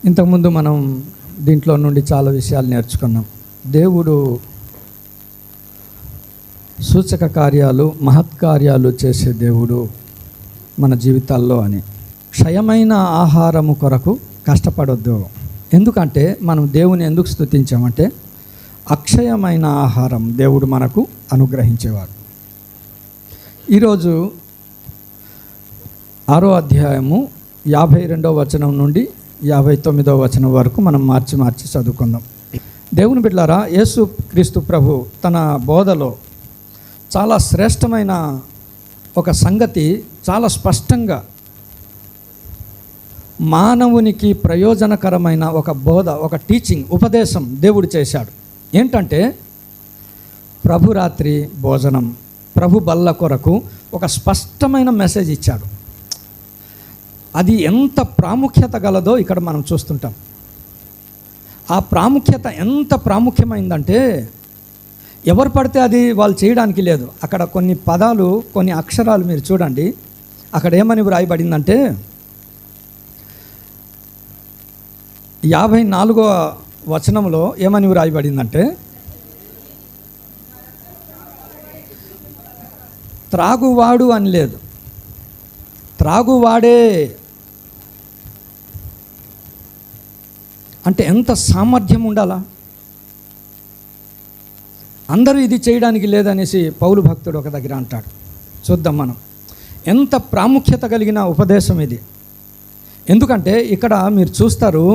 ఇంతకుముందు మనం దీంట్లో నుండి చాలా విషయాలు నేర్చుకున్నాం. దేవుడు సూచక కార్యాలు, మహత్కార్యాలు చేసే దేవుడు మన జీవితాల్లో అని. క్షయమైన ఆహారము కొరకు కష్టపడొద్దు. ఎందుకంటే మనం దేవుని ఎందుకు స్తుతించామంటే అక్షయమైన ఆహారం దేవుడు మనకు అనుగ్రహించేవాడు. ఈరోజు 6వ అధ్యాయము 52వ వచనం నుండి 59వ వచనం వరకు మనం మార్చి చదువుకుందాం. దేవుని బిడ్డలారా, యేసు క్రీస్తు ప్రభు తన బోధలో చాలా శ్రేష్టమైన ఒక సంగతి చాలా స్పష్టంగా మానవునికి ప్రయోజనకరమైన ఒక బోధ, ఒక టీచింగ్, ఉపదేశం దేవుడు చేశాడు. ఏంటంటే ప్రభు రాత్రి భోజనం, ప్రభు బల్ల కొరకు ఒక స్పష్టమైన మెసేజ్ ఇచ్చాడు. అది ఎంత ప్రాముఖ్యత గలదో ఇక్కడ మనం చూస్తుంటాం. ఆ ప్రాముఖ్యత ఎంత ప్రాముఖ్యమైందంటే ఎవరు పడితే అది వాళ్ళు చేయడానికి లేదు. అక్కడ కొన్ని పదాలు, కొన్ని అక్షరాలు మీరు చూడండి. అక్కడ ఏమని వ్రాయబడిందంటే 54వ వచనంలో ఏమని వ్రాయబడిందంటే త్రాగువాడు అని లేదు, త్రాగువాడే. అంటే ఎంత సామర్థ్యం ఉండాలా. అందరూ ఇది చేయడానికి లేదనేసి పౌలు భక్తుడు ఒక దగ్గర అంటాడు. చూద్దాం మనం ఎంత ప్రాముఖ్యత కలిగిన ఉపదేశం ఇది. ఎందుకంటే ఇక్కడ మీరు చూస్తారు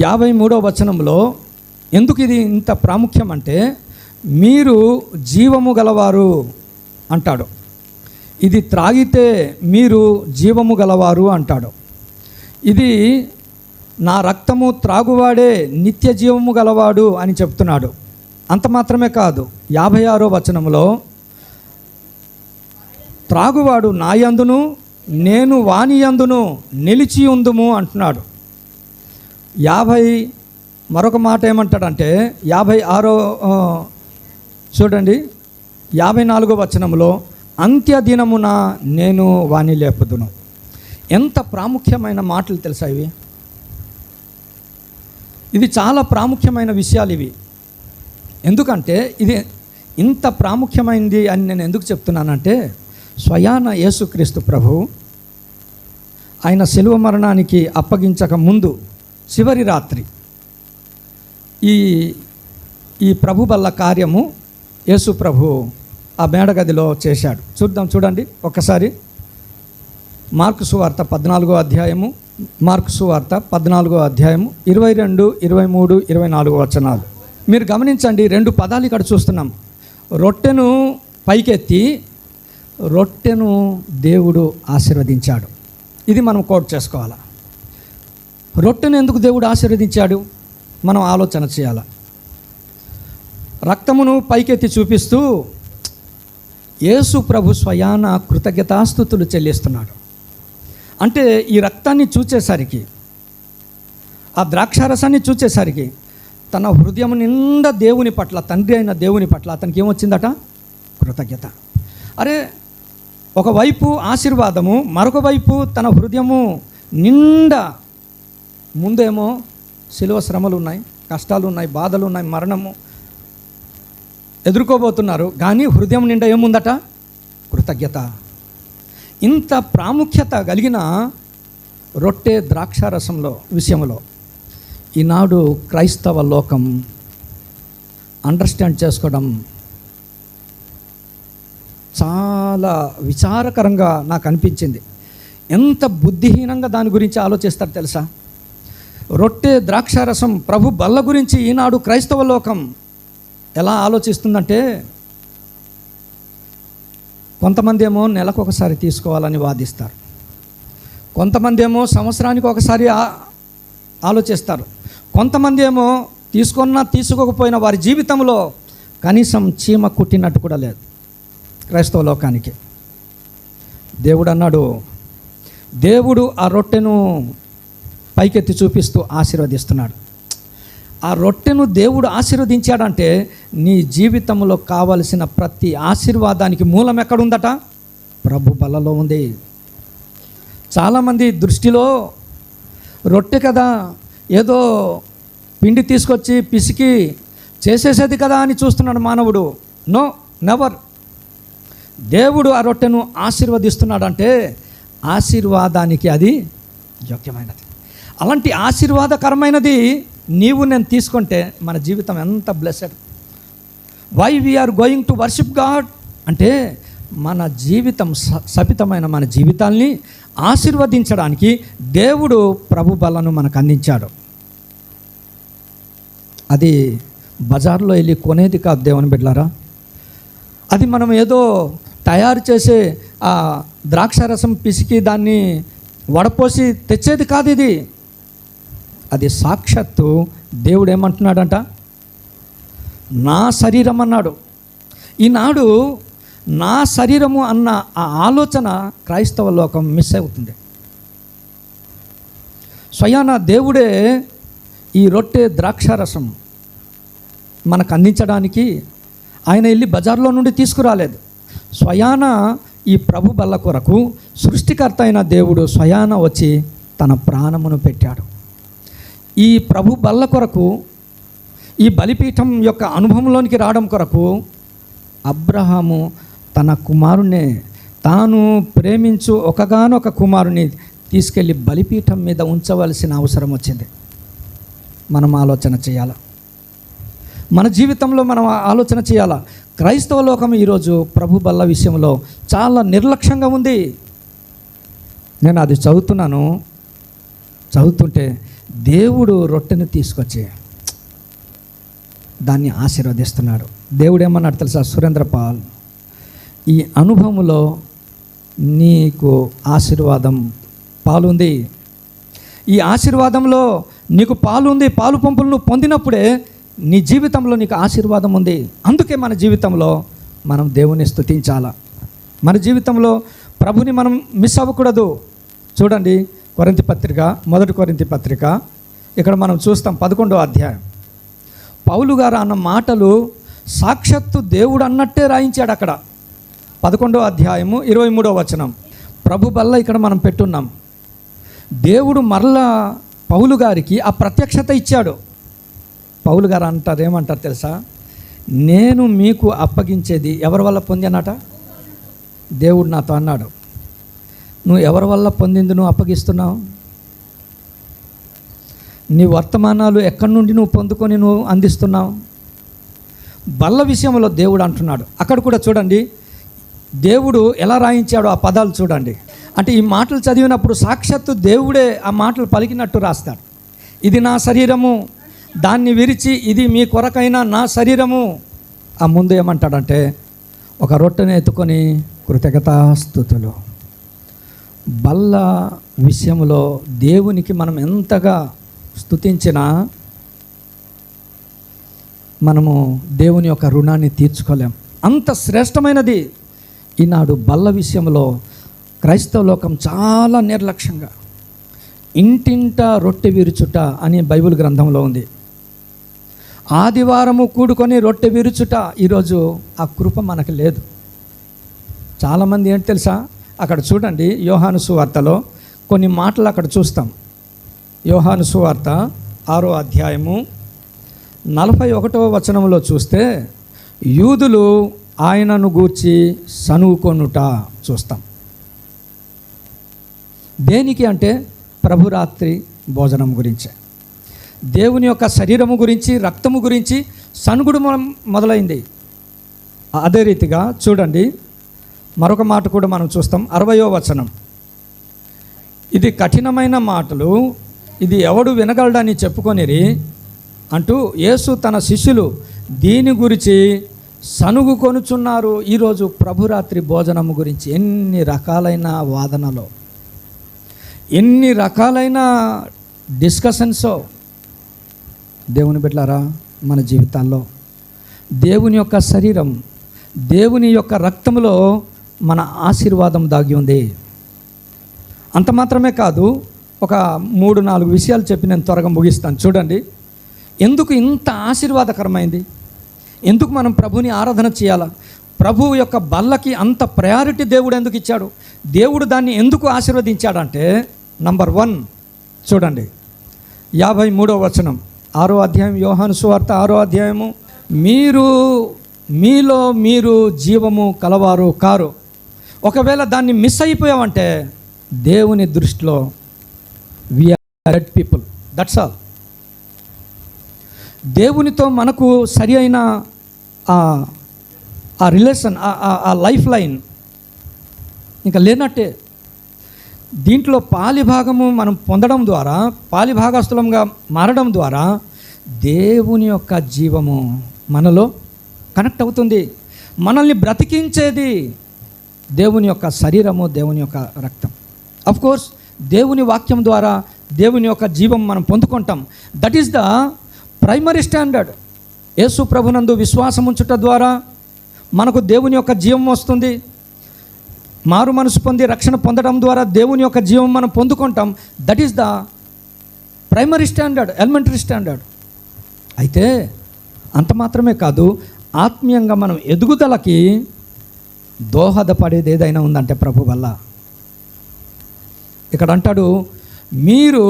53వ వచనంలో ఎందుకు ఇది ఇంత ప్రాముఖ్యం అంటే మీరు జీవము గలవారు అంటాడు. ఇది త్రాగితే మీరు జీవము గలవారు అంటాడు. ఇది నా రక్తము త్రాగువాడే నిత్య జీవము గలవాడు అని చెప్తున్నాడు. అంత మాత్రమే కాదు, 56వ వచనంలో త్రాగువాడు నా యందును నేను వాని యందును నిలిచి ఉందుము అంటున్నాడు. మరొక మాట ఏమంటాడంటే 56 చూడండి 54వ వచనంలో అంత్య దినమున నేను వాని లేపుదును. ఎంత ప్రాముఖ్యమైన మాటలు తెలుసా ఇవి. ఇది చాలా ప్రాముఖ్యమైన విషయాలు ఇవి. ఎందుకంటే ఇది ఇంత ప్రాముఖ్యమైనది అని నేను ఎందుకు చెప్తున్నానంటే స్వయాన యేసుక్రీస్తు ప్రభు ఆయన శిలువ మరణానికి అప్పగించక ముందు చివరి రాత్రి ఈ ప్రభు వల్ల కార్యము యేసు ప్రభు ఆ మేడగదిలో చేశాడు. చూడండి ఒక్కసారి. మార్కు సువార్త 14వ అధ్యాయము, మార్కు సువార్త 14వ అధ్యాయము 22, 23, 24 వచనాలు మీరు గమనించండి. 2 పదాలు ఇక్కడ చూస్తున్నాం. రొట్టెను పైకెత్తి రొట్టెను దేవుడు ఆశీర్వదించాడు. ఇది మనం కోట్ చేసుకోవాలి. రొట్టెను ఎందుకు దేవుడు ఆశీర్వదించాడు మనం ఆలోచన చేయాలి. రక్తమును పైకెత్తి చూపిస్తూ యేసు ప్రభు స్వయాన కృతజ్ఞతాస్తుతులు చెల్లిస్తున్నాడు. అంటే ఈ రక్తాన్ని చూచేసరికి, ఆ ద్రాక్షారసాన్ని చూచేసరికి తన హృదయం నిండా దేవుని పట్ల, తండ్రి అయిన దేవుని పట్ల అతనికి ఏమొచ్చిందట? కృతజ్ఞత. అరే, ఒకవైపు ఆశీర్వాదము, మరొక వైపు తన హృదయము నిండా, ముందేమో శిలువ శ్రమలు ఉన్నాయి, కష్టాలు ఉన్నాయి, బాధలు ఉన్నాయి, మరణము ఎదుర్కోబోతున్నారు. కానీ హృదయం నిండా ఏముందట? కృతజ్ఞత. ఇంత ప్రాముఖ్యత కలిగిన రొట్టె ద్రాక్షారసంలో విషయంలో ఈనాడు క్రైస్తవ లోకం అండర్స్టాండ్ చేసుకోవడం చాలా విచారకరంగా నాకు అనిపించింది. ఎంత బుద్ధిహీనంగా దాని గురించి ఆలోచిస్తారు తెలుసా. రొట్టె ద్రాక్షారసం ప్రభు బల్ల గురించి ఈనాడు క్రైస్తవ లోకం ఎలా ఆలోచిస్తుందంటే కొంతమంది ఏమో నెలకు ఒకసారి తీసుకోవాలని వాదిస్తారు, కొంతమంది ఏమో సంవత్సరానికి ఒకసారి ఆలోచిస్తారు, కొంతమంది ఏమో తీసుకున్నా తీసుకోకపోయినా వారి జీవితంలో కనీసం చీమ కుట్టినట్టు కూడా లేదు క్రైస్తవ లోకానికి. దేవుడు అన్నాడు, దేవుడు ఆ రొట్టెను పైకెత్తి చూపిస్తూ ఆశీర్వదిస్తున్నాడు. ఆ రొట్టెను దేవుడు ఆశీర్వదించాడంటే నీ జీవితంలో కావలసిన ప్రతి ఆశీర్వాదానికి మూలం ఎక్కడుందట? ప్రభు బలలో ఉంది. చాలామంది దృష్టిలో రొట్టె కదా, ఏదో పిండి తీసుకొచ్చి పిసికి చేసేసేది కదా అని చూస్తున్నాడు మానవుడు. No, never. దేవుడు ఆ రొట్టెను ఆశీర్వదిస్తున్నాడంటే ఆశీర్వాదానికి అది యోగ్యమైనది. అలాంటి ఆశీర్వాదకరమైనది నీవు నేను తీసుకుంటే మన జీవితం ఎంత blessed. Why we are going to worship God అంటే మన జీవితం శపితమైన మన జీవితాల్ని ఆశీర్వదించడానికి దేవుడు ప్రభు బలను మనకు అందించాడు. అది బజార్లో వెళ్ళి కొనేది కాదు దేవుని బిడ్డలారా. అది మనం ఏదో తయారు చేసే ఆ ద్రాక్షారసం పిసికి దాన్ని వడపోసి తెచ్చేది కాదు. ఇది అది సాక్షాత్తు దేవుడు ఏమంటున్నాడంట, నా శరీరం అన్నాడు. ఈనాడు నా శరీరము అన్న ఆ ఆలోచన క్రైస్తవ లోకం మిస్ అవుతుంది. స్వయాన దేవుడే ఈ రొట్టె ద్రాక్షారసం మనకు అందించడానికి ఆయన వెళ్ళి బజార్లో నుండి తీసుకురాలేదు. స్వయాన ఈ ప్రభు బల్ల కొరకు సృష్టికర్త అయిన దేవుడు స్వయాన వచ్చి తన ప్రాణమును పెట్టాడు. ఈ ప్రభు బల్ల కొరకు, ఈ బలిపీఠం యొక్క అనుభవంలోనికి రావడం కొరకు అబ్రహాము తన కుమారుణ్ణి, తాను ప్రేమించు ఒకగానొక కుమారుని తీసుకెళ్ళి బలిపీఠం మీద ఉంచవలసిన అవసరం వచ్చింది. మనం ఆలోచన చేయాలి, మన జీవితంలో మనం ఆలోచన చేయాలా. క్రైస్తవ లోకం ఈరోజు ప్రభు బల్ల విషయంలో చాలా నిర్లక్ష్యంగా ఉంది. నేను అది చదువుతుంటే దేవుడు రొట్టెను తీసుకొచ్చి దాన్ని ఆశీర్వదిస్తున్నాడు. దేవుడు ఏమన్నాడు తెలుసా? సురేంద్ర పాల్, ఈ అనుభవంలో నీకు ఆశీర్వాదం పాలుంది. ఈ ఆశీర్వాదంలో నీకు పాలుంది. పాలు పంపులు నువ్వు పొందినప్పుడే నీ జీవితంలో నీకు ఆశీర్వాదం ఉంది. అందుకే మన జీవితంలో మనం దేవుని స్తుతించాలా. మన జీవితంలో ప్రభుని మనం మిస్ అవ్వకూడదు. చూడండి, కొరింథీ పత్రిక, 1 కొరింథీ పత్రిక, ఇక్కడ మనం చూస్తాం 11వ అధ్యాయం. పౌలు గారు అన్న మాటలు సాక్షాత్తు దేవుడు అన్నట్టే రాయించాడు అక్కడ. 11వ అధ్యాయము 23వ వచనం. ప్రభు బల్ల ఇక్కడ మనం పెట్టున్నాం. దేవుడు మరలా పౌలు గారికి ఆ ప్రత్యక్షత ఇచ్చాడు. పౌలు గారు అంటారు, ఏమంటారు తెలుసా? నేను మీకు అప్పగించేది ఎవరి వల్ల పొందానట? దేవుడు నాతో అన్నాడు, నువ్వు ఎవరి వల్ల పొందింది నువ్వు అప్పగిస్తున్నావు? నీ వర్తమానాలు ఎక్కడి నుండి నువ్వు పొందుకొని నువ్వు అందిస్తున్నావు? బల్ల విషయంలో దేవుడు అంటున్నాడు. అక్కడ కూడా చూడండి, దేవుడు ఎలా రాయించాడో ఆ పదాలు చూడండి. అంటే ఈ మాటలు చదివినప్పుడు సాక్షాత్తు దేవుడే ఆ మాటలు పలికినట్టు రాస్తాడు. ఇది నా శరీరము, దాన్ని విరిచి ఇది మీ కొరకైన నా శరీరము. ఆ ముందు ఏమంటాడంటే, ఒక రొట్టెను ఎత్తుకొని కృతజ్ఞతాస్తుతులు. బల్ల విషయంలో దేవునికి మనం ఎంతగా స్తుతించినా మనము దేవుని యొక్క రుణాన్ని తీర్చుకోలేం. అంత శ్రేష్టమైనది. ఈనాడు బల్ల విషయంలో క్రైస్తవ లోకం చాలా నిర్లక్ష్యంగా, ఇంటింట రొట్టె విరుచుట అని బైబిల్ గ్రంథంలో ఉంది. ఆదివారము కూడుకొని రొట్టె విరుచుట. ఈరోజు ఆ కృప మనకు లేదు. చాలామంది ఏంటి తెలుసా? అక్కడ చూడండి, యోహాను సువార్తలో కొన్ని మాటలు అక్కడ చూస్తాం. యోహాను సువార్త 6వ అధ్యాయము 41వ వచనంలో చూస్తే యూదులు ఆయనను గూర్చి సనుగుకొనుట చూస్తాం. దేనికి అంటే ప్రభురాత్రి భోజనం గురించే, దేవుని యొక్క శరీరము గురించి, రక్తము గురించి సనుగుడు మొదలైంది. అదే రీతిగా చూడండి, మరొక మాట కూడా మనం చూస్తాం. 60వ వచనం. ఇది కఠినమైన మాటలు, ఇది ఎవడు వినగలడని చెప్పుకొనిరి అంటూ యేసు తన శిష్యులు దీని గురించి సనుగు కొనుచున్నారు. ఈరోజు ప్రభురాత్రి భోజనము గురించి ఎన్ని రకాలైన వాదనలో, ఎన్ని రకాలైన డిస్కషన్సో. దేవుని బిడ్డలారా, మన జీవితాల్లో దేవుని యొక్క శరీరం, దేవుని యొక్క రక్తములో మన ఆశీర్వాదం దాగి ఉంది. అంత మాత్రమే కాదు, ఒక 3-4 విషయాలు చెప్పి నేను త్వరగా ముగిస్తాను. చూడండి, ఎందుకు ఇంత ఆశీర్వాదకరమైంది, ఎందుకు మనం ప్రభుని ఆరాధన చేయాలా, ప్రభువు యొక్క బల్లకి అంత ప్రయారిటీ దేవుడు ఎందుకు ఇచ్చాడు, దేవుడు దాన్ని ఎందుకు ఆశీర్వదించాడంటే, నంబర్ 1 చూడండి 53వ వచనం, 6వ అధ్యాయం యోహాను సువార్త 6వ అధ్యాయము. మీలో మీరు జీవము కలవారు కారు. ఒకవేళ దాన్ని మిస్ అయిపోయామంటే దేవుని దృష్టిలో we are dead people. That's all. దేవునితో మనకు సరి అయిన ఆ రిలేషన్, ఆ లైఫ్ లైన్ ఇంకా లేనట్టే. దీంట్లో పాలిభాగము మనం పొందడం ద్వారా, పాలిభాగస్థులంగా మారడం ద్వారా దేవుని యొక్క జీవము మనలో కనెక్ట్ అవుతుంది. మనల్ని బ్రతికించేది దేవుని యొక్క శరీరము, దేవుని యొక్క రక్తం. కోర్స్ దేవుని వాక్యం ద్వారా దేవుని యొక్క జీవం మనం పొందుకుంటాం. That is the primary standard. Yesu ప్రభునందు విశ్వాసం ఉంచుట ద్వారా మనకు దేవుని యొక్క జీవం వస్తుంది. మారు మనసు పొంది రక్షణ పొందడం ద్వారా దేవుని యొక్క జీవం మనం పొందుకుంటాం. That is the primary standard, elementary standard. అయితే అంత మాత్రమే కాదు, ఆత్మీయంగా మనం ఎదుగుదలకి దోహదపడేది ఏదైనా ఉందంటే ప్రభు వల్ల. ఇక్కడ అంటాడు, మీరు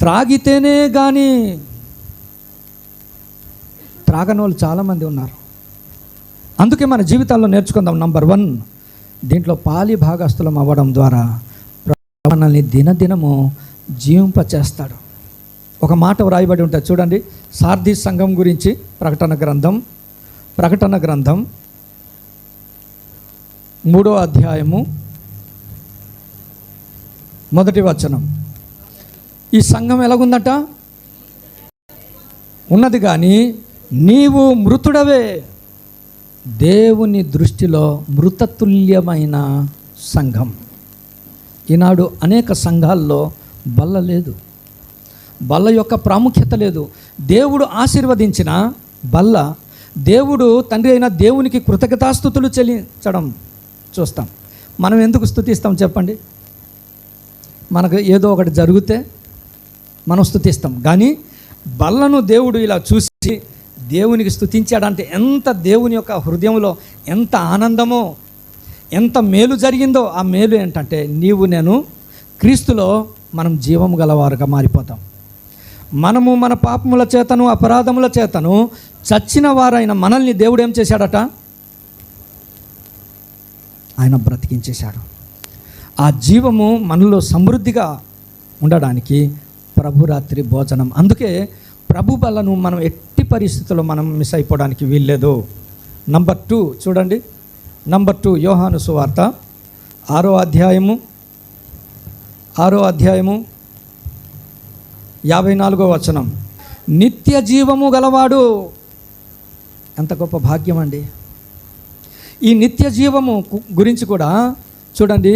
త్రాగితేనే కానీ. త్రాగని వాళ్ళు చాలామంది ఉన్నారు. అందుకే మన జీవితాల్లో నేర్చుకుందాం. నంబర్ 1, దీంట్లో పాలి భాగస్థులం అవ్వడం ద్వారా మనల్ని దినదినము జీవింపచేస్తాడు. ఒక మాట వ్రాయబడి ఉంటుంది చూడండి, సార్దీ సంఘం గురించి. ప్రకటన గ్రంథం 3వ అధ్యాయము 1వ వచనం. ఈ సంఘం ఎలాగుందట? ఉన్నది కానీ నీవు మృతుడవే, దేవుని దృష్టిలో మృతతుల్యమైన సంఘం. ఈనాడు అనేక సంఘాల్లో బల్ల లేదు, బల్ల యొక్క ప్రాముఖ్యత లేదు. దేవుడు ఆశీర్వదించిన బల్ల, దేవుడు తండ్రి అయిన దేవునికి కృతజ్ఞతాస్తుతులు చెల్లించడం చూస్తాం. మనం ఎందుకు స్తుతిస్తాం చెప్పండి? మనకు ఏదో ఒకటి జరిగితే మనం స్తుతిస్తాం. కానీ బల్లను దేవుడు ఇలా చూసి దేవునికి స్తుతించాడంటే ఎంత దేవుని యొక్క హృదయంలో ఎంత ఆనందమో, ఎంత మేలు జరిగిందో. ఆ మేలు ఏంటంటే నీవు నేను క్రీస్తులో మనం జీవం గలవారుగా మారిపోతాం. మనము మన పాపముల చేతను అపరాధముల చేతను చచ్చిన వారైన మనల్ని దేవుడు ఏం చేశాడట? ఆయన బ్రతికించేశాడు. ఆ జీవము మనలో సమృద్ధిగా ఉండడానికి ప్రభురాత్రి భోజనం. అందుకే ప్రభు బలను మనం ఎట్టి పరిస్థితుల్లో మనం మిస్ అయిపోవడానికి వీల్లేదు. నంబర్ 2 చూడండి, నంబర్ 2 యోహాను సువార్త 6వ అధ్యాయము 54వ వచనం. నిత్య జీవము గలవాడు. ఎంత గొప్ప భాగ్యం అండి! ఈ నిత్య జీవము గురించి కూడా చూడండి,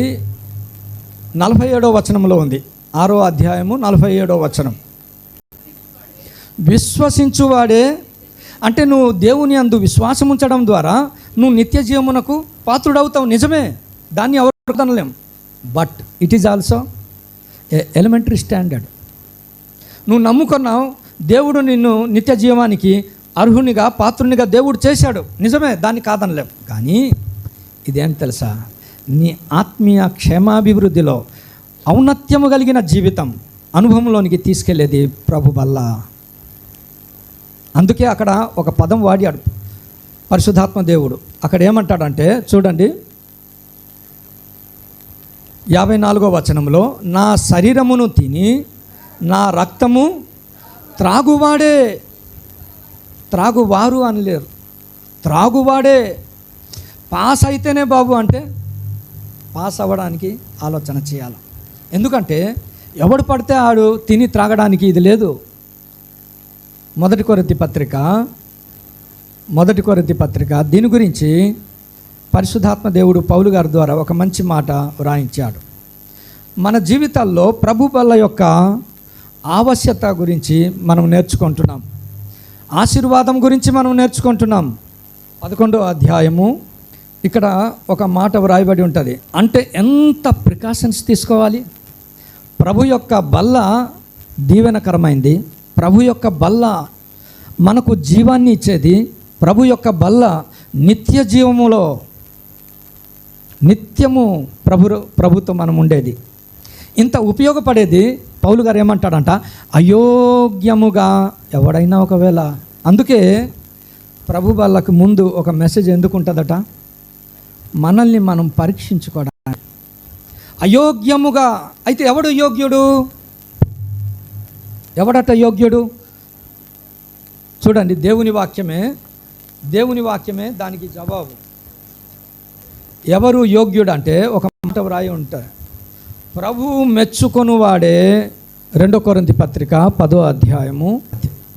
47వ వచనంలో ఉంది. 6వ అధ్యాయము 47వ వచనం. విశ్వసించువాడే, అంటే నువ్వు దేవుని అందు విశ్వాసం ఉంచడం ద్వారా నువ్వు నిత్య జీవమునకు పాత్రుడవుతావు. నిజమే, దాన్ని ఎవరు అనలేం. But it is also elementary standard. నువ్వు నమ్ముకున్నావు, దేవుడు నిన్ను నిత్య జీవానికి అర్హునిగా పాత్రునిగా దేవుడు చేశాడు. నిజమే, దాన్ని కాదనలేం. కానీ ఇదేంటి తెలుసా? నీ ఆత్మీయ క్షేమాభివృద్ధిలో ఔన్నత్యము కలిగిన జీవితం అనుభవంలోనికి తీసుకెళ్లేది ప్రభు వల్ల. అందుకే అక్కడ ఒక పదం వాడాడు పరిశుద్ధాత్మ దేవుడు. అక్కడ ఏమంటాడంటే చూడండి, 54వ వచనంలో, నా శరీరమును తిని నా రక్తము త్రాగువాడే. త్రాగువారు అనలేరు, త్రాగువాడే. పాస్ అయితేనే బాబు అంటే పాస్ అవ్వడానికి ఆలోచన చేయాలి. ఎందుకంటే ఎవడు పడితే ఆడు తిని త్రాగడానికి ఇది లేదు. మొదటి కొరింథీ పత్రిక దీని గురించి పరిశుద్ధాత్మ దేవుడు పౌలు గారి ద్వారా ఒక మంచి మాట వ్రాయించాడు. మన జీవితాల్లో ప్రభు బల్ల యొక్క ఆవశ్యకత గురించి మనం నేర్చుకుంటున్నాం. ఆశీర్వాదం గురించి మనం నేర్చుకుంటున్నాం. 11వ అధ్యాయము ఇక్కడ ఒక మాట వ్రాయబడి ఉంటుంది. అంటే ఎంత ప్రికాషన్స్ తీసుకోవాలి. ప్రభు యొక్క బల్ల దీవెనకరమైంది. ప్రభు యొక్క బల్ల మనకు జీవాన్ని ఇచ్చేది. ప్రభు యొక్క బల్ల నిత్య జీవములో నిత్యము ప్రభుతో మనం ఉండేది. ఇంత ఉపయోగపడేది పౌలు గారు ఏమంటాడంట, అయోగ్యముగా ఎవడైనా ఒకవేళ. అందుకే ప్రభు వాళ్ళకు ముందు ఒక మెసేజ్ ఎందుకు ఉంటుందట, మనల్ని మనం పరీక్షించుకోవడానికి. అయోగ్యముగా అయితే ఎవడు యోగ్యుడు, ఎవడట యోగ్యుడు? చూడండి, దేవుని వాక్యమే దానికి జవాబు. ఎవరు యోగ్యుడు అంటే ఒక మాట వ్రాయి ఉంటారు, ప్రభువు మెచ్చుకొను వాడే. 2 కొరింథీ పత్రిక 10వ అధ్యాయము.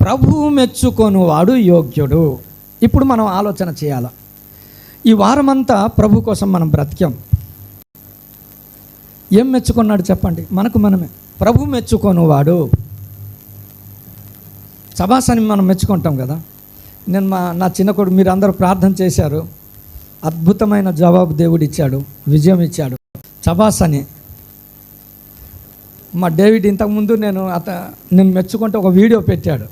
ప్రభువు మెచ్చుకొను వాడు యోగ్యుడు. ఇప్పుడు మనం ఆలోచన చేయాలి. ఈ వారమంతా ప్రభు కోసం మనం బ్రతికాం. ఏం మెచ్చుకున్నాడు చెప్పండి? మనమే. ప్రభు మెచ్చుకొను వాడు. సభాసని మనం మెచ్చుకుంటాం కదా. నేను నా చిన్న కొడుకు, మీరు అందరూ ప్రార్థన చేశారు, అద్భుతమైన జవాబు దేవుడు ఇచ్చాడు, విజయం ఇచ్చాడు. సభాసని మా డేవిడ్ ఇంతకుముందు నేను మెచ్చుకుంటే ఒక వీడియో పెట్టాడు.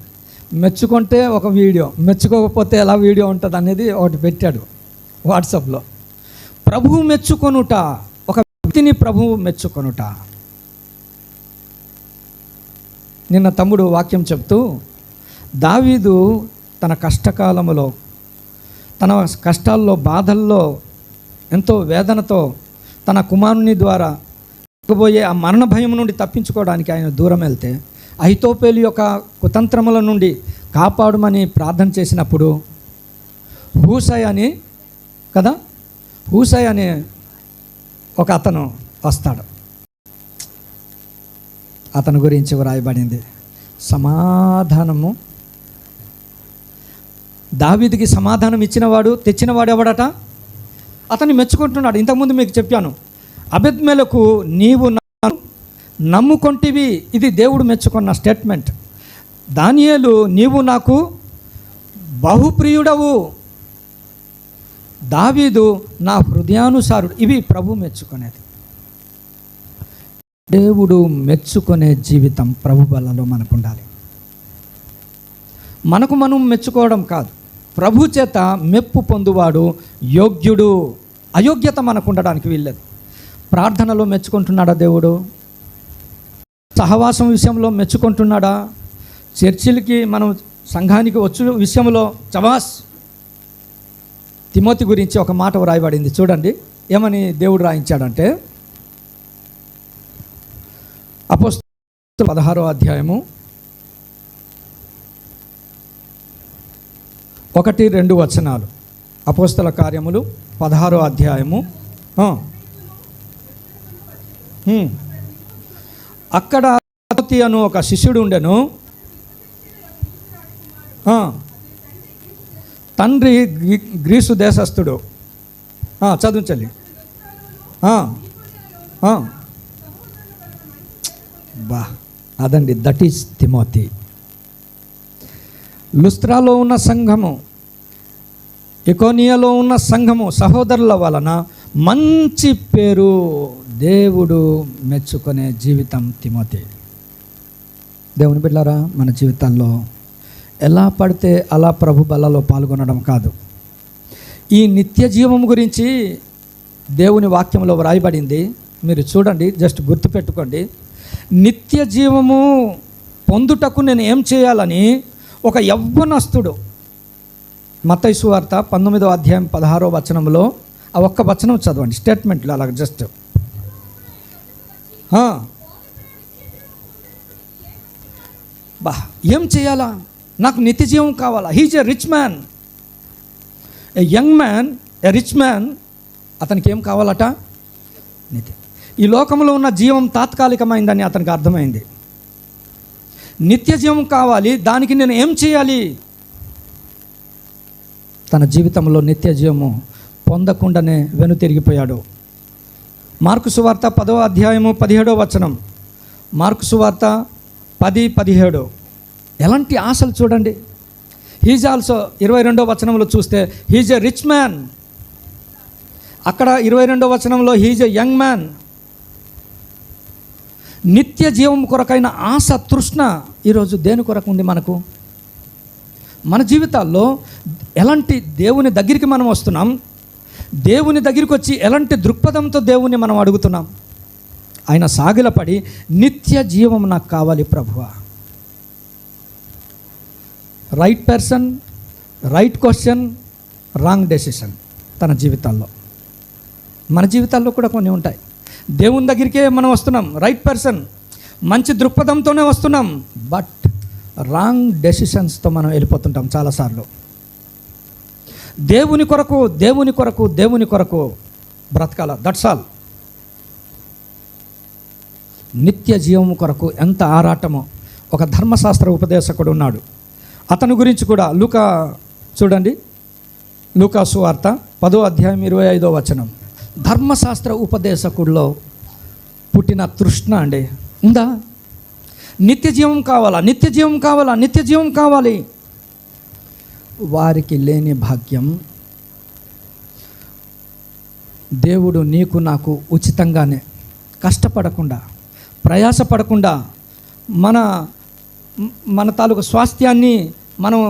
మెచ్చుకుంటే ఒక వీడియో, మెచ్చుకోకపోతే ఎలా వీడియో ఉంటుంది అనేది ఒకటి పెట్టాడు వాట్సాప్లో. ప్రభువు మెచ్చుకొనుట, ఒక వ్యక్తిని ప్రభువు మెచ్చుకొనుట. నిన్న తమ్ముడు వాక్యం చెప్తూ, దావీదు తన కష్టకాలములో, తన కష్టాల్లో, బాధల్లో, ఎంతో వేదనతో తన కుమారుని ద్వారా పోయే ఆ మరణ భయం నుండి తప్పించుకోవడానికి ఆయన దూరం వెళ్తే, అహితోపేలు యొక్క కుతంత్రముల నుండి కాపాడుమని ప్రార్థన చేసినప్పుడు హూషై అనే ఒక అతను వస్తాడు. అతని గురించి వ్రాయబడింది. సమాధానము, దావీదుకి సమాధానం ఇచ్చినవాడు, తెచ్చినవాడు ఎవడట? అతన్ని మెచ్చుకుంటున్నాడు. ఇంతకుముందు మీకు చెప్పాను, అబెద్మెలకు నీవు నమ్ముకొంటివి. ఇది దేవుడు మెచ్చుకున్న స్టేట్మెంట్. దానియేలు, నీవు నాకు బహుప్రియుడవు. దావీదు నా హృదయానుసారుడు. ఇవి ప్రభు మెచ్చుకునేది. దేవుడు మెచ్చుకునే జీవితం ప్రభు వల్లలో మనకు ఉండాలి. మనకు మనం మెచ్చుకోవడం కాదు, ప్రభు చేత మెప్పు పొందువాడు యోగ్యుడు. అయోగ్యత మనకు ఉండడానికి వీల్లేదు. ప్రార్థనలో మెచ్చుకుంటున్నాడా దేవుడు? సహవాసం విషయంలో మెచ్చుకుంటున్నాడా? చర్చిలకి మనం సంఘానికి వచ్చు విషయంలో చవాస్. తిమోతి గురించి ఒక మాట వ్రాయబడింది చూడండి, ఏమని దేవుడు రాయించాడంటే, అపోస్తలుల 16వ అధ్యాయము 1-2 వచనాలు. అపోస్తల కార్యములు 16వ అధ్యాయము. అక్కడ తిమోతి అను ఒక శిష్యుడు ఉండెను. తండ్రి గ్రీసు దేశస్థుడు. చదువుంచండి. అదండి, దట్ ఈస్ తిమోతి. లుస్త్రాలో ఉన్న సంఘము, ఇకోనియాలో ఉన్న సంఘము, సహోదరుల వలన మంచి పేరు దేవుడు మెచ్చుకునే జీవితం తిమోతి. దేవుని బిడ్డలారా, మన జీవితాల్లో ఎలా పడితే అలా ప్రభు బల్లలో పాల్గొనడం కాదు. ఈ నిత్య జీవం గురించి దేవుని వాక్యంలో వ్రాయబడింది. మీరు చూడండి, జస్ట్ గుర్తుపెట్టుకోండి. నిత్య జీవము పొందుటకు నేను ఏం చేయాలని ఒక యవ్వనస్తుడు, మత్తయి సువార్త 19వ అధ్యాయం 16వ వచనంలో ఆ ఒక్క వచనం చదవండి, స్టేట్మెంట్లో అలాగ జస్ట్. ఏం చేయాలా? నాకు నిత్య జీవం కావాలా. He's a rich man, a young man, a rich man. అతనికి ఏం కావాలట? నిత్య. ఈ లోకంలో ఉన్న జీవం తాత్కాలికమైందని అతనికి అర్థమైంది. నిత్య జీవం కావాలి. దానికి నేను ఏం చేయాలి? తన జీవితంలో నిత్య జీవము పొందకుండానే వెనుతిరిగిపోయాడు. మార్కు సువార్త 10వ అధ్యాయము 17వ వచనం. మార్కు సువార్త 10:17. ఎలాంటి ఆశలు చూడండి. హీజ్ ఆల్సో 22వ వచనంలో చూస్తే హీజ్ ఎ రిచ్ మ్యాన్. అక్కడ 22వ వచనంలో హీజ్ ఎ యంగ్ మ్యాన్. నిత్య జీవం కొరకైన ఆశ, తృష్ణ ఈరోజు దేని కొరకు ఉంది మనకు? మన జీవితాల్లో ఎలాంటి దేవుని దగ్గరికి మనం వస్తున్నాం? దేవుని దగ్గరికి వచ్చి ఎలాంటి దృక్పథంతో దేవుని మనం అడుగుతున్నాం? ఆయన సాగిలపడి నిత్య జీవం నాకు కావాలి ప్రభువా. Right person, right question, wrong decision తన జీవితాల్లో. మన జీవితాల్లో కూడా కొన్ని ఉంటాయి. దేవుని దగ్గరికే మనం వస్తున్నాం, రైట్ పర్సన్, మంచి దృక్పథంతోనే వస్తున్నాం, బట్ రాంగ్ డెసిషన్స్తో మనం వెళ్ళిపోతుంటాం చాలాసార్లు. దేవుని కొరకు దేవుని కొరకు దేవుని కొరకు బ్రతకాల, దట్స్ ఆల్. నిత్య జీవము కొరకు ఎంత ఆరాటమో. ఒక ధర్మశాస్త్ర ఉపదేశకుడు ఉన్నాడు, అతని గురించి కూడా లూకా చూడండి, లూకా సువార్త 10వ అధ్యాయం 25వ వచనం. ధర్మశాస్త్ర ఉపదేశకుడిలో పుట్టిన తృష్ణ అండి ఉందా? నిత్య జీవం కావాలా, నిత్య జీవం కావాలా, నిత్య జీవం కావాలి. వారికి లేని భాగ్యం దేవుడు నీకు నాకు ఉచితంగానే, కష్టపడకుండా, ప్రయాసపడకుండా, మన తాలూకు స్వాస్థ్యాన్ని మనం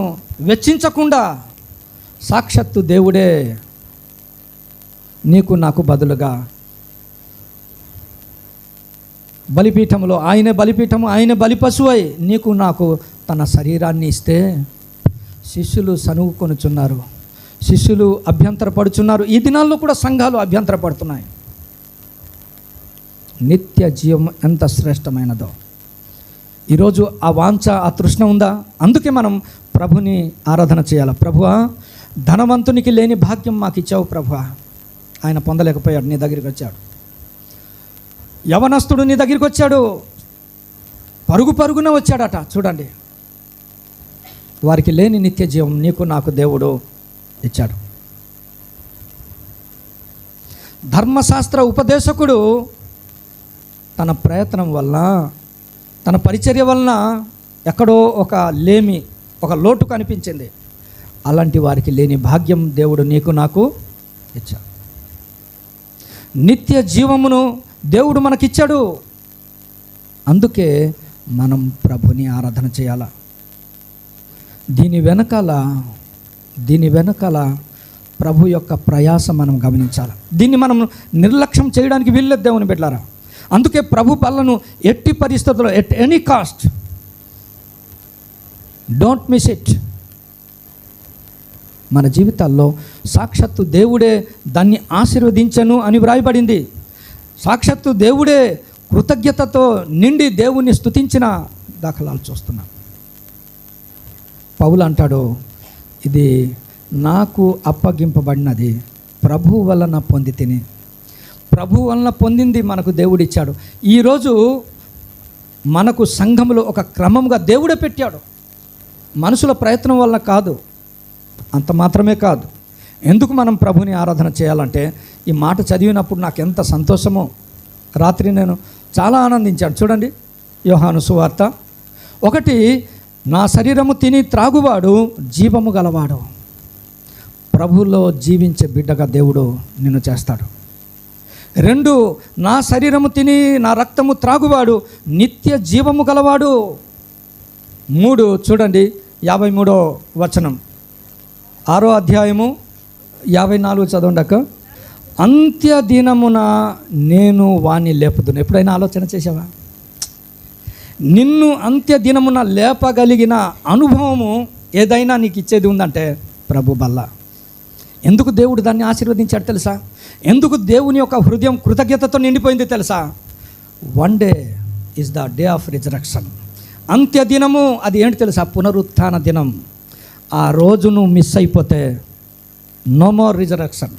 వెచ్చించకుండా సాక్షాత్తు దేవుడే నీకు నాకు బదులుగా బలిపీఠంలో, ఆయన బలిపీఠము, ఆయన బలిపశువై నీకు నాకు తన శరీరాన్ని ఇస్తే శిష్యులు సనుగుకొనుచున్నారు, శిష్యులు అభ్యంతరపడుచున్నారు. ఈ దినాల్లో కూడా సంఘాలు అభ్యంతరపడుతున్నాయి. నిత్య జీవం ఎంత శ్రేష్టమైనదో. ఈరోజు ఆ వాంఛ, ఆ తృష్ణ ఉందా? అందుకే మనం ప్రభుని ఆరాధన చేయాలి. ప్రభువా, ధనవంతునికి లేని భాగ్యం మాకు ఇచ్చావు ప్రభువా. ఆయన పొందలేకపోయాడు, నీ దగ్గరికి వచ్చాడు. యవనస్తుడు నీ దగ్గరికి వచ్చాడు, పరుగు పరుగున వచ్చాడట. చూడండి, వారికి లేని నిత్య జీవం నీకు నాకు దేవుడు ఇచ్చాడు. ధర్మశాస్త్ర ఉపదేశకుడు తన ప్రయత్నం వలన, తన పరిచర్య వలన ఎక్కడో ఒక లేమి, ఒక లోటు కనిపించింది. అలాంటి వారికి లేని భాగ్యం దేవుడు నీకు నాకు ఇచ్చాడు. నిత్య జీవమును దేవుడు మనకిచ్చాడు. అందుకే మనం ప్రభుని ఆరాధన చేయాల. దీని వెనకాల ప్రభు యొక్క ప్రయాస మనం గమనించాలి. దీన్ని మనం నిర్లక్ష్యం చేయడానికి వీల్లేదు దేవుని బిడ్డలారా. అందుకే ప్రభు బల్లను ఎట్టి పరిస్థితుల్లో, at any cost, don't miss it. మన జీవితాల్లో సాక్షాత్తు దేవుడే దాన్ని ఆశీర్వదించను అని వ్రాయబడింది. సాక్షాత్తు దేవుడే కృతజ్ఞతతో నిండి దేవుణ్ణి స్తుతించిన దాఖలాలు చూస్తున్నాం. పౌలు అంటాడు, ఇది నాకు అప్పగింపబడినది, ప్రభు వలన పొంది తిని. ప్రభు వలన పొందింది మనకు దేవుడిచ్చాడు. ఈరోజు మనకు సంఘములో ఒక క్రమంగా దేవుడే పెట్టాడు. మనుషుల ప్రయత్నం వల్ల కాదు, అంత మాత్రమే కాదు. ఎందుకు మనం ప్రభుని ఆరాధన చేయాలంటే, ఈ మాట చదివినప్పుడు నాకు ఎంత సంతోషమో. రాత్రి నేను చాలా ఆనందించాను. చూడండి, యోహాను సువార్త 1, నా శరీరము తిని త్రాగువాడు జీవము గలవాడు. ప్రభులో జీవించే బిడ్డగా దేవుడు నిన్ను చేస్తాడు. 2, నా శరీరము తిని నా రక్తము త్రాగువాడు నిత్య జీవము గలవాడు. 3, చూడండి 53వ వచనం, 6వ అధ్యాయము 54 చదవండాక. అంత్య దినమున నేను వాణ్ణి లేపుదును. ఎప్పుడైనా ఆలోచన చేసావా? నిన్ను అంత్య దినమున లేపగలిగిన అనుభవము ఏదైనా నీకు ఇచ్చేది ఉందంటే ప్రభు బల్ల. ఎందుకు దేవుడు దాన్ని ఆశీర్వదించాడు తెలుసా? ఎందుకు దేవుని యొక్క హృదయం కృతజ్ఞతతో నిండిపోయింది తెలుసా? 1 day is the day of resurrection. అంత్య దినము అది ఏంటి తెలుసా? పునరుత్థాన దినం. ఆ రోజు నువ్వు మిస్ అయిపోతే నో మోర్ రిజరక్షన్.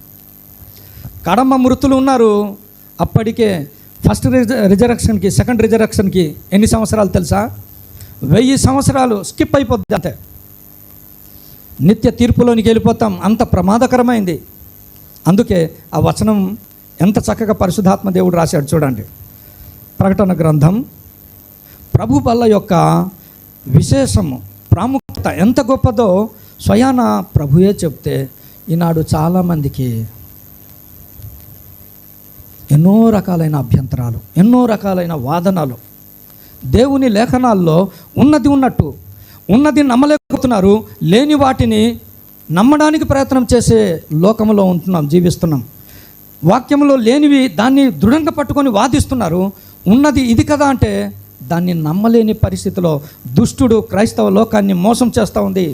కడమ మృతులు ఉన్నారు అప్పటికే. ఫస్ట్ రిజరక్షన్కి, సెకండ్ రిజరక్షన్కి ఎన్ని సంవత్సరాలు తెలుసా? 1000 సంవత్సరాలు స్కిప్ అయిపోద్ది అంతే. నిత్య తీర్పులోనికి వెళ్ళిపోతాం. అంత ప్రమాదకరమైంది. అందుకే ఆ వచనం ఎంత చక్కగా పరిశుద్ధాత్మ దేవుడు రాశాడు చూడండి. ప్రకటన గ్రంథం ప్రభు బల్ల యొక్క విశేషము, ప్రాముఖ్యత ఎంత గొప్పదో స్వయాన ప్రభుయే చెప్తే ఈనాడు చాలామందికి ఎన్నో రకాలైన అభ్యంతరాలు, ఎన్నో రకాలైన వాదనలు. దేవుని లేఖనాల్లో ఉన్నది ఉన్నట్టు, ఉన్నది నమ్మలేకపోతున్నారు. లేని వాటిని నమ్మడానికి ప్రయత్నం చేసే లోకంలో ఉంటున్నాం, జీవిస్తున్నాం. వాక్యంలో లేనివి దాన్ని దృఢంగా పట్టుకొని వాదిస్తున్నారు. ఉన్నది ఇది కదా అంటే దాన్ని నమ్మలేని పరిస్థితిలో దుష్టుడు క్రైస్తవ లోకాన్ని మోసం చేస్తూ ఉంది.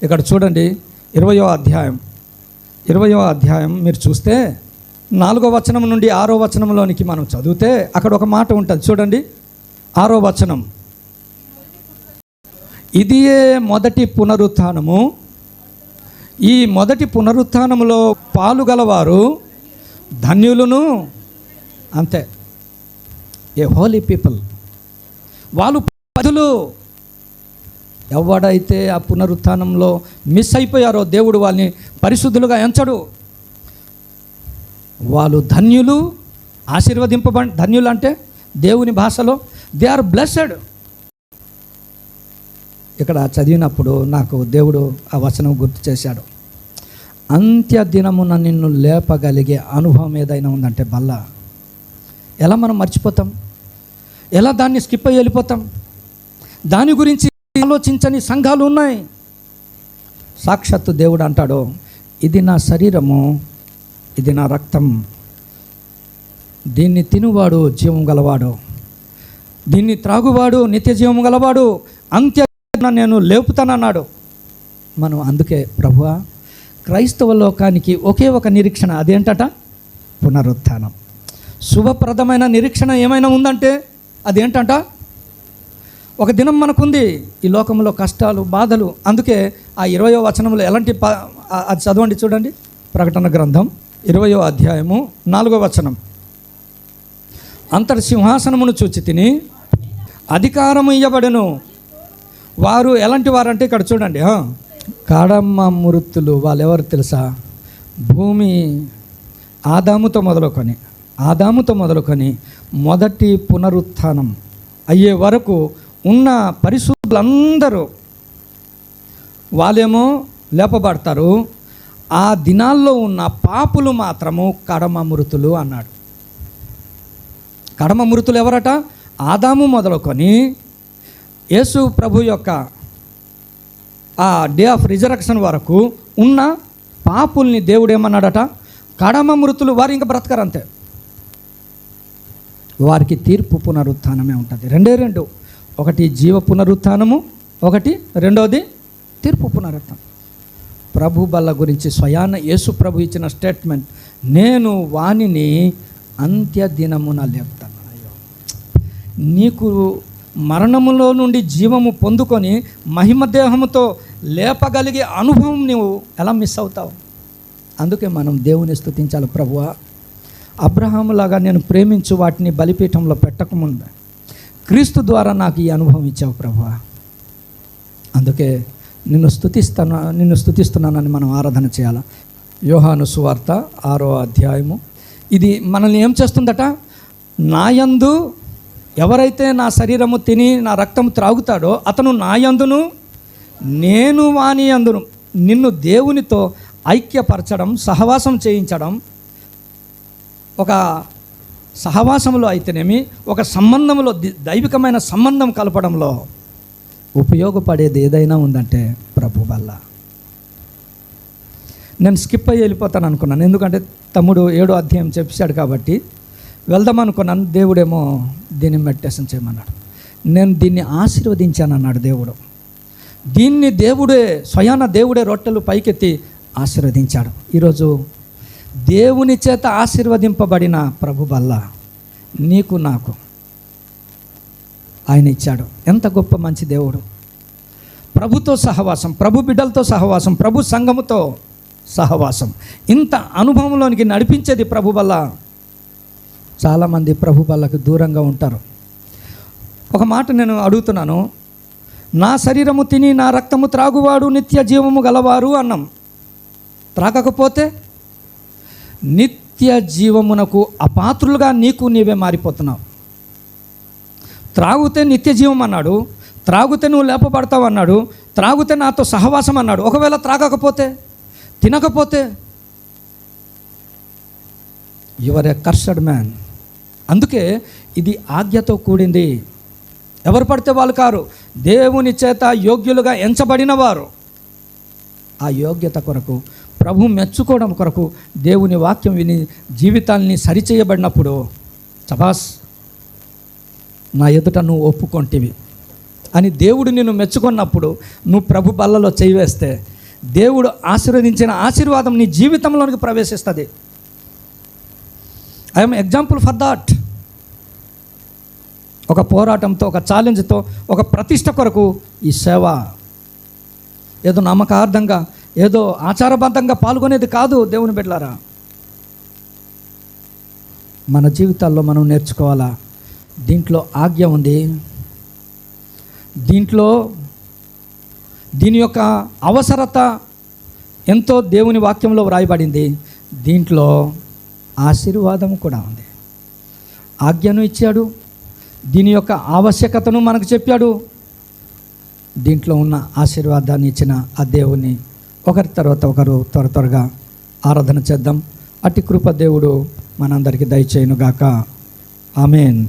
ఇక్కడ చూడండి 20వ అధ్యాయం మీరు చూస్తే 4వ వచనం నుండి 6వ వచనంలోనికి మనం చదివితే అక్కడ ఒక మాట ఉంటుంది చూడండి. 6వ వచనం, ఇదియే మొదటి పునరుత్థానము, ఈ మొదటి పునరుత్థానములో పాలుగలవారు ధన్యులను. అంతే, ఏ హోలీ పీపుల్, వాళ్ళు పరిశుద్ధులు. ఎవడైతే ఆ పునరుత్థానంలో మిస్ అయిపోయారో దేవుడు వాళ్ళని పరిశుద్ధులుగా ఎంచడు. వాళ్ళు ధన్యులు, ధన్యులు అంటే దేవుని భాషలో దే ఆర్ బ్లెస్సెడ్. ఇక్కడ చదివినప్పుడు నాకు దేవుడు ఆ వచనం గుర్తు చేశాడు. అంత్య దినమున నిన్ను లేపగలిగే అనుభవం ఏదైనా ఉందంటే బల్ల, ఎలా మనం మర్చిపోతాం? ఎలా దాన్ని స్కిప్ అయ్యి వెళ్ళిపోతాం? దాని గురించి ఆలోచించని సంఘాలు ఉన్నాయి. సాక్షాత్తు దేవుడు అంటాడు, ఇది నా శరీరము, ఇది నా రక్తం, దీన్ని తినువాడు జీవం గలవాడు, దీన్ని త్రాగువాడు నిత్య జీవం గలవాడు, అంత్య నేను లేపుతానన్నాడు. మనం అందుకే ప్రభువా, క్రైస్తవ లోకానికి ఒకే ఒక నిరీక్షణ, అదేంటట? పునరుత్థానం. శుభప్రదమైన నిరీక్షణ ఏమైనా ఉందంటే అదేంటంట? ఒక దినం మనకుంది ఈ లోకంలో కష్టాలు బాధలు. అందుకే ఆ 20వ వచనంలో ఎలాంటి అది చదవండి చూడండి. ప్రకటన గ్రంథం 20వ అధ్యాయము 4వ వచనం, అంతటి సింహాసనమును చూచి తిని అధికారము ఇయ్యబడెను. వారు ఎలాంటి వారంటే ఇక్కడ చూడండి, కడమ మృతులు. వాళ్ళు ఎవరు తెలుసా? భూమి ఆదాముతో మొదలుకొని మొదటి పునరుత్థానం అయ్యే వరకు ఉన్న పరిశుద్ధులందరూ వాళ్ళేమో లేపబడతారు. ఆ దినాల్లో ఉన్న పాపులు మాత్రము కడమ మృతులు అన్నాడు. కడమ మృతులు ఎవరట? ఆదాము మొదలుకొని యేసు ప్రభు యొక్క ఆ డే ఆఫ్ రిజరక్షన్ వరకు ఉన్న పాపుల్ని దేవుడు ఏమన్నాడట? కడమ మృతులు. వారు ఇంకా బ్రతకరంతే. వారికి తీర్పు పునరుత్థానమే ఉంటుంది. రెండు, ఒకటి జీవ పునరుత్థానము, ఒకటి రెండవది తీర్పు పునరుత్థానం. ప్రభు బల్ల గురించి స్వయాన యేసు ప్రభు ఇచ్చిన స్టేట్మెంట్, నేను వానిని అంత్య దినమున లేపుతాను. అయ్యో, నీకు మరణములో నుండి జీవము పొందుకొని మహిమ దేహముతో లేపగలిగే అనుభవం నువ్వు ఎలా మిస్ అవుతావు? అందుకే మనం దేవుని స్తుతించాలి. ప్రభువా, అబ్రహాములాగా నేను ప్రేమించు వాటిని బలిపీఠంలో పెట్టకముందు క్రీస్తు ద్వారా నాకు ఈ అనుభవం ఇచ్చావు ప్రభువా. అందుకే నిన్ను స్తుతిస్తున్నానని మనం ఆరాధన చేయాలి. యోహాను సువార్త 6వ అధ్యాయము. ఇది మనల్ని ఏం చేస్తుందట? నాయందు ఎవరైతే నా శరీరము తిని నా రక్తము త్రాగుతాడో అతను నాయందును నేను వాని యందును. నిన్ను దేవునితో ఐక్యపరచడం, సహవాసం చేయించడం, ఒక సహవాసంలో అయితేనేమి ఒక సంబంధంలో దైవికమైన సంబంధం కలపడంలో ఉపయోగపడేది ఏదైనా ఉందంటే ప్రభు వల్ల. నేను స్కిప్ అయ్యి వెళ్ళిపోతాను అనుకున్నాను, ఎందుకంటే తమ్ముడు 7వ అధ్యాయం చెప్పాడు కాబట్టి వెళ్దాం అనుకున్నాను. దేవుడేమో దీన్ని మెడిటేషన్ చేయమన్నాడు. నేను దీన్ని ఆశీర్వదించాను అన్నాడు దేవుడు. దీన్ని స్వయాన దేవుడే రొట్టెలు పైకెత్తి ఆశీర్వదించాడు. ఈరోజు దేవుని చేత ఆశీర్వదింపబడిన ప్రభు వల్ల నీకు నాకు ఆయన ఇచ్చాడు. ఎంత గొప్ప మంచి దేవుడు! ప్రభుతో సహవాసం, ప్రభు బిడ్డలతో సహవాసం, ప్రభు సంఘముతో సహవాసం, ఇంత అనుభవంలోనికి నడిపించేది ప్రభు వల్ల. చాలామంది ప్రభు వల్లకు దూరంగా ఉంటారు. ఒక మాట నేను అడుగుతున్నాను, నా శరీరము తిని నా రక్తము త్రాగువాడు నిత్య జీవము గలవారు అన్నాం. త్రాగకపోతే నిత్య జీవమునకు అపాత్రులుగా నీకు నీవే మారిపోతున్నావు. త్రాగుతే నిత్య జీవం అన్నాడు, త్రాగుతే నువ్వు లేపబడతావు అన్నాడు, త్రాగుతే నాతో సహవాసం అన్నాడు. ఒకవేళ త్రాగకపోతే, తినకపోతే యువర్ ఎ కర్సడ్ మ్యాన్. అందుకే ఇది ఆజ్ఞతో కూడింది. ఎవరు పడితే వాళ్ళు కారు, దేవుని చేత యోగ్యులుగా ఎంచబడిన వారు. ఆ యోగ్యత కొరకు, ప్రభు మెచ్చుకోవడం కొరకు దేవుని వాక్యం విని జీవితాన్ని సరిచేయబడినప్పుడు చబాస్ నా ఎదుట నువ్వు ఒప్పుకొంటివి అని దేవుడు నిన్ను మెచ్చుకున్నప్పుడు నువ్వు ప్రభు బల్లలో చేయి వేస్తే దేవుడు ఆశీర్వదించిన ఆశీర్వాదం నీ జీవితంలోనికి ప్రవేశిస్తుంది. I'm example for that. ఒక పోరాటంతో, ఒక ఛాలెంజ్తో, ఒక ప్రతిష్ట కొరకు ఈ సేవ ఏదో నమ్మకార్థంగా, ఏదో ఆచారబద్ధంగా పాల్గొనేది కాదు. దేవుని బిడ్డలారా, మన జీవితాల్లో మనం నేర్చుకోవాలా. దీంట్లో ఆజ్ఞ ఉంది, దీని యొక్క అవసరత ఎంతో దేవుని వాక్యంలో వ్రాయబడింది. దీంట్లో ఆశీర్వాదం కూడా ఉంది. ఆజ్ఞను ఇచ్చాడు, దీని యొక్క ఆవశ్యకతను మనకు చెప్పాడు. దీంట్లో ఉన్న ఆశీర్వాదాన్ని ఇచ్చిన ఆ దేవుని ఒకరి తర్వాత ఒకరు త్వరగా ఆరాధన చేద్దాం. అట్టి కృప దేవుడు మనందరికీ దయచేయునుగాక. ఆమేన్.